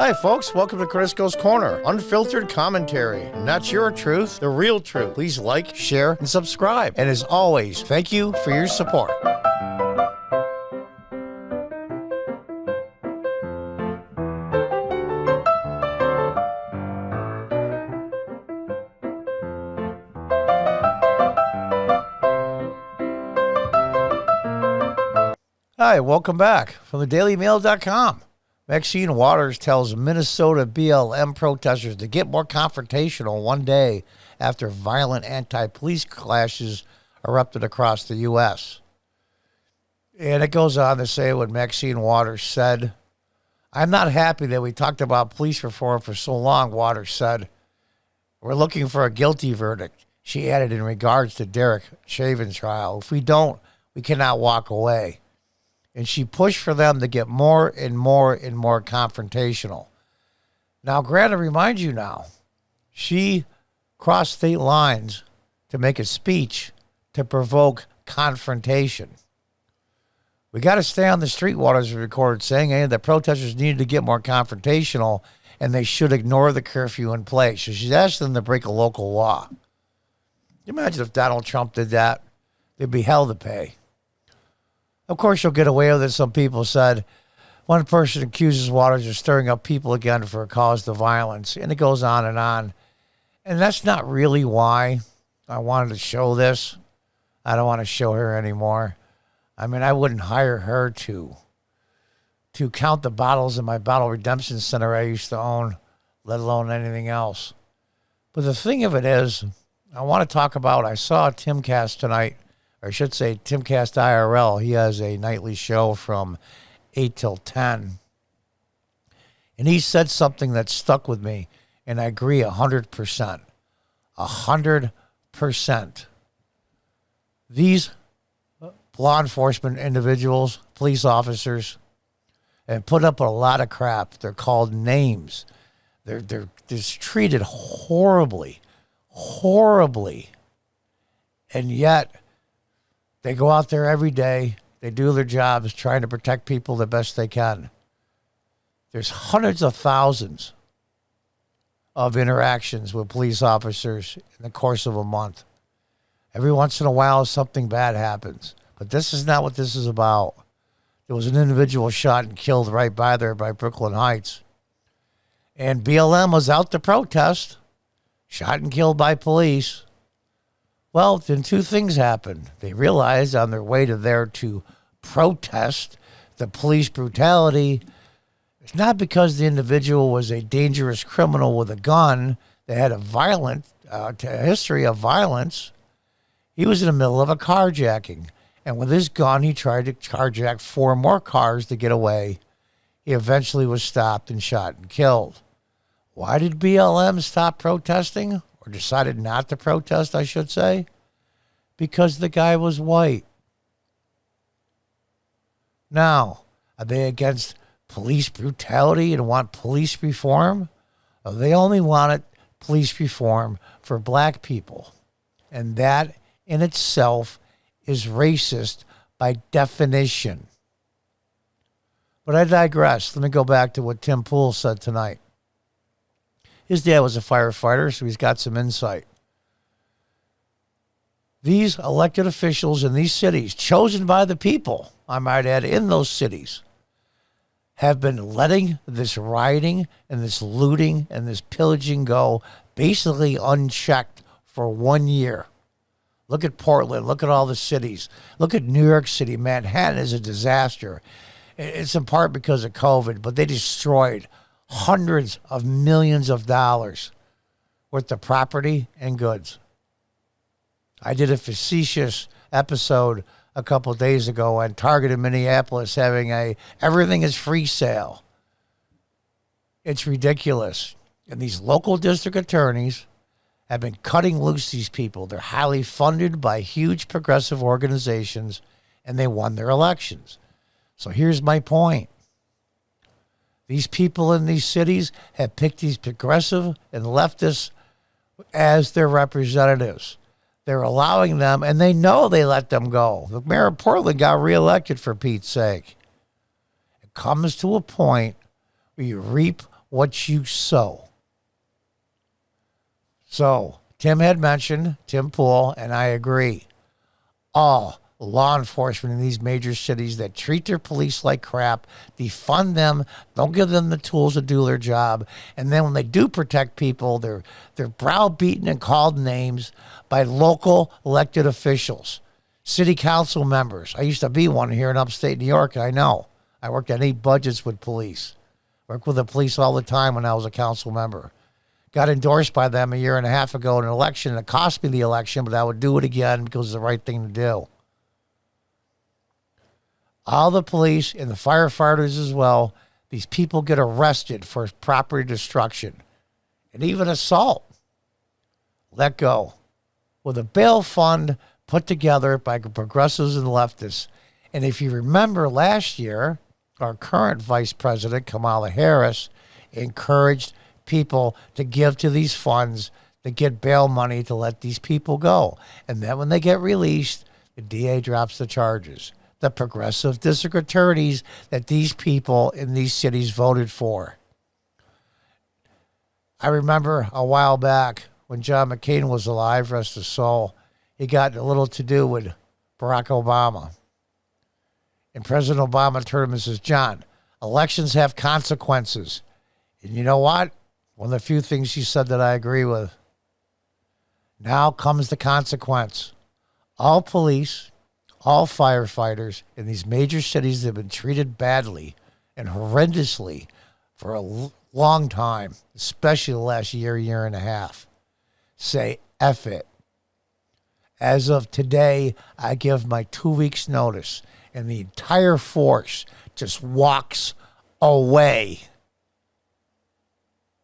Hi, folks. Welcome to Crisco's Corner. Unfiltered commentary. Not your truth, the real truth. Please like, share, and subscribe. And as always, thank you for your support. Hi, welcome back from thedailymail.com. Maxine Waters tells Minnesota BLM protesters to get more confrontational one day after violent anti-police clashes erupted across the U.S. And it goes on to say what Maxine Waters said. I'm not happy that we talked about police reform for so long, Waters said. We're looking for a guilty verdict, she added in regards to Derek Chauvin's trial. If we don't, we cannot walk away. And she pushed for them to get more and more and more confrontational. Now, granted, remind you now, she crossed state lines to make a speech to provoke confrontation. We got to stay on the street, Waters recorded, saying that protesters needed to get more confrontational and they should ignore the curfew in place. So she's asked them to break a local law. Can you imagine if Donald Trump did that? There'd be hell to pay. Of course, you'll get away with it, some people said. One person accuses Waters of stirring up people again for a cause to violence, and it goes on. And that's not really why I wanted to show this. I don't want to show her anymore. I mean, I wouldn't hire her to count the bottles in my bottle redemption center I used to own, let alone anything else. But the thing of it is, I want to talk about, I saw Timcast tonight, or I should say Timcast IRL. He has a nightly show from 8 till 10. And he said something that stuck with me, and I agree 100%. 100%. These law enforcement individuals, police officers, have put up a lot of crap. They're called names. They're just treated horribly. And yet, they go out there every day. They do their jobs trying to protect people the best they can. There's hundreds of thousands of interactions with police officers in the course of a month. Every once in a while, something bad happens. But this is not what this is about. There was an individual shot and killed right by there by Brooklyn Heights. And BLM was out to protest, shot and killed by police. Well, then two things happened. They realized on their way to there to protest the police brutality, it's not because the individual was a dangerous criminal with a gun that had a violent history of violence. He was in the middle of a carjacking. And with his gun, he tried to carjack 4 more cars to get away. He eventually was stopped and shot and killed. Why did BLM stop protesting? Or decided not to protest, I should say? Because the guy was white. Now, are they against police brutality and want police reform? Or they only wanted police reform for black people. And that in itself is racist by definition. But I digress. Let me go back to what Tim Pool said tonight. His dad was a firefighter, so he's got some insight. These elected officials in these cities, chosen by the people, I might add, in those cities, have been letting this rioting and this looting and this pillaging go basically unchecked for 1 year. Look at Portland. Look at all the cities. Look at New York City. Manhattan is a disaster. It's in part because of COVID, but they destroyed hundreds of millions of dollars worth of property and goods. I did a facetious episode a couple of days ago on Target in Minneapolis having a everything is free sale. It's ridiculous. And these local district attorneys have been cutting loose these people. They're highly funded by huge progressive organizations, and they won their elections. So here's my point. These people in these cities have picked these progressive and leftists as their representatives. They're allowing them, and they know they let them go. The mayor of Portland got reelected, for Pete's sake. It comes to a point where you reap what you sow. So Tim had mentioned, Tim Pool, and I agree, all law enforcement in these major cities that treat their police like crap, defund them, don't give them the tools to do their job, and then when they do protect people, they're browbeaten and called names by local elected officials, city council members. I used to be one here in upstate New York, and I know. I worked on 8 budgets with police. Worked with the police all the time when I was a council member. Got endorsed by them a year and a half ago in an election. It cost me the election, but I would do it again because it's the right thing to do. All the police and the firefighters as well, these people get arrested for property destruction and even assault. Let go. With a bail fund put together by progressives and leftists. And if you remember last year, our current Vice President, Kamala Harris, encouraged people to give to these funds to get bail money to let these people go. And then when they get released, the DA drops the charges. The progressive district attorneys that these people in these cities voted for. I remember a while back when John McCain was alive, rest his soul, he got a little to do with Barack Obama. And President Obama turned him and says, John, elections have consequences. And you know what? One of the few things he said that I agree with. Now comes the consequence. All police, all firefighters in these major cities that have been treated badly and horrendously for a long time, especially the last year and a half, say, F it. As of today, I give my 2 weeks notice, and the entire force just walks away.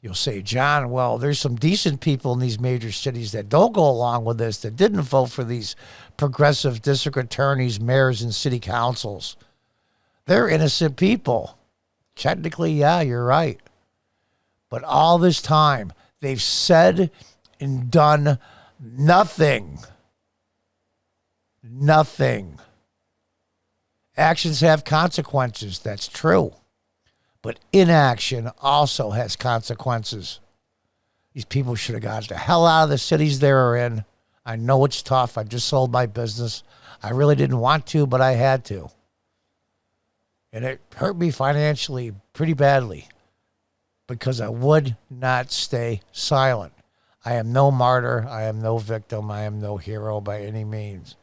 You'll say, John, well, there's some decent people in these major cities that don't go along with this, that didn't vote for these progressive district attorneys, mayors, and city councils. They're innocent people. Technically, yeah, you're right. But all this time, they've said and done nothing. Nothing. Actions have consequences. That's true. But inaction also has consequences. These people should have got the hell out of the cities they were in. I know it's tough. I just sold my business. I really didn't want to, but I had to. And it hurt me financially pretty badly because I would not stay silent. I am no martyr. I am no victim. I am no hero by any means.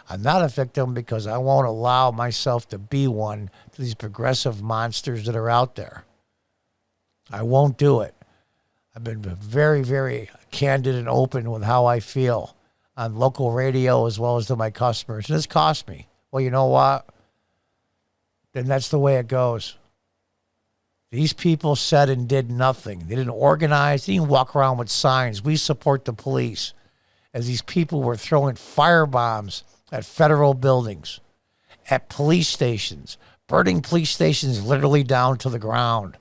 I'm not a victim because I won't allow myself to be one to these progressive monsters that are out there. I won't do it. I've been very, very candid and open with how I feel on local radio as well as to my customers. And it's cost me. Well, you know what? Then that's the way it goes. These people said and did nothing. They didn't organize. They didn't walk around with signs. We support the police. As these people were throwing firebombs at federal buildings, at police stations, burning police stations literally down to the ground,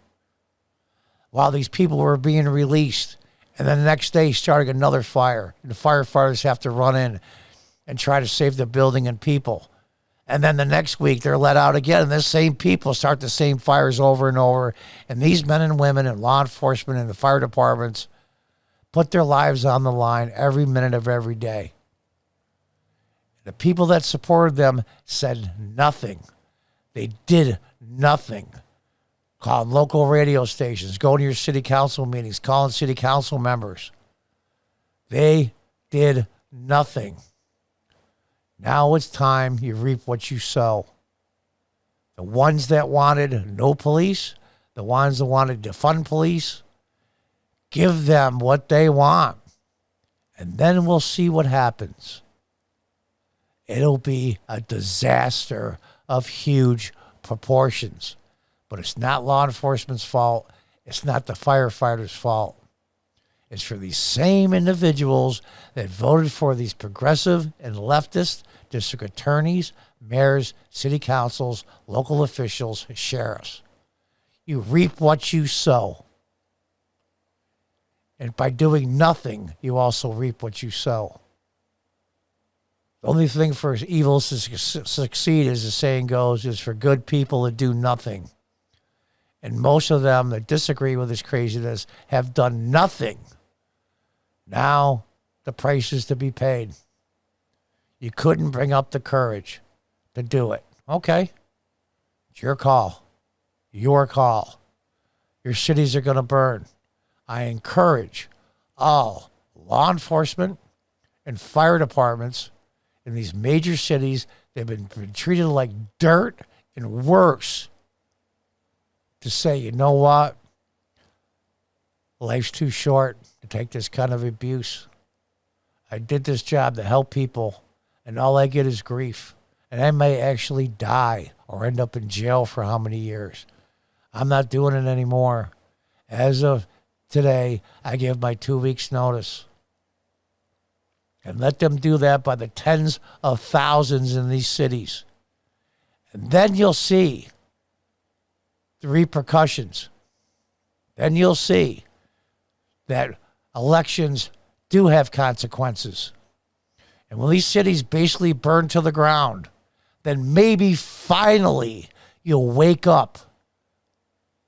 while these people were being released. And then the next day starting another fire. And the firefighters have to run in and try to save the building and people. And then the next week they're let out again. And the same people start the same fires over and over. And these men and women in law enforcement and the fire departments put their lives on the line every minute of every day. The people that supported them said nothing. They did nothing. Calling local radio stations, going to your city council meetings, calling city council members. They did nothing. Now it's time you reap what you sow. The ones that wanted no police, the ones that wanted to defund police, give them what they want. And then we'll see what happens. It'll be a disaster of huge proportions. But it's not law enforcement's fault. It's not the firefighters' fault. It's for these same individuals that voted for these progressive and leftist district attorneys, mayors, city councils, local officials, sheriffs. You reap what you sow. And by doing nothing, you also reap what you sow. The only thing for evil to succeed, as the saying goes, is for good people to do nothing. And most of them that disagree with this craziness have done nothing. Now the price is to be paid. You couldn't bring up the courage to do it. Okay. It's your call. Your call. Your cities are going to burn. I encourage all law enforcement and fire departments in these major cities. They've been treated like dirt and worse, to say, you know what? Life's too short to take this kind of abuse. I did this job to help people, and all I get is grief. And I may actually die or end up in jail for how many years. I'm not doing it anymore. As of today, I give my 2 weeks notice. And let them do that by the tens of thousands in these cities. And then you'll see the repercussions. Then you'll see that elections do have consequences. And when these cities basically burn to the ground, then maybe finally you'll wake up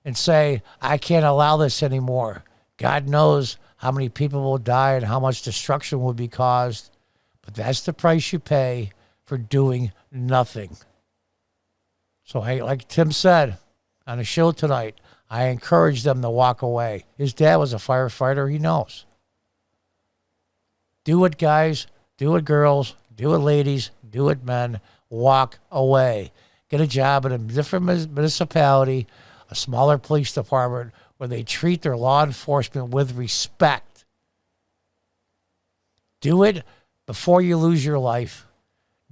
and say, I can't allow this anymore. God knows how many people will die and how much destruction will be caused. But that's the price you pay for doing nothing. So, hey, like Tim said on the show tonight, I encourage them to walk away. His dad was a firefighter. He knows. Do it, guys. Do it, girls. Do it, ladies. Do it, men. Walk away. Get a job in a different municipality, a smaller police department where they treat their law enforcement with respect. Do it before you lose your life.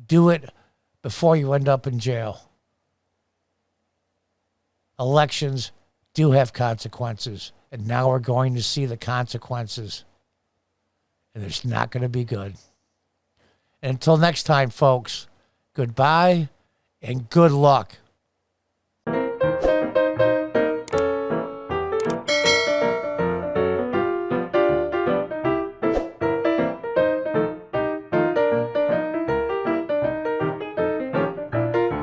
Do it before you end up in jail. Elections do have consequences, and now we're going to see the consequences. And it's not going to be good. And until next time, folks, goodbye and good luck.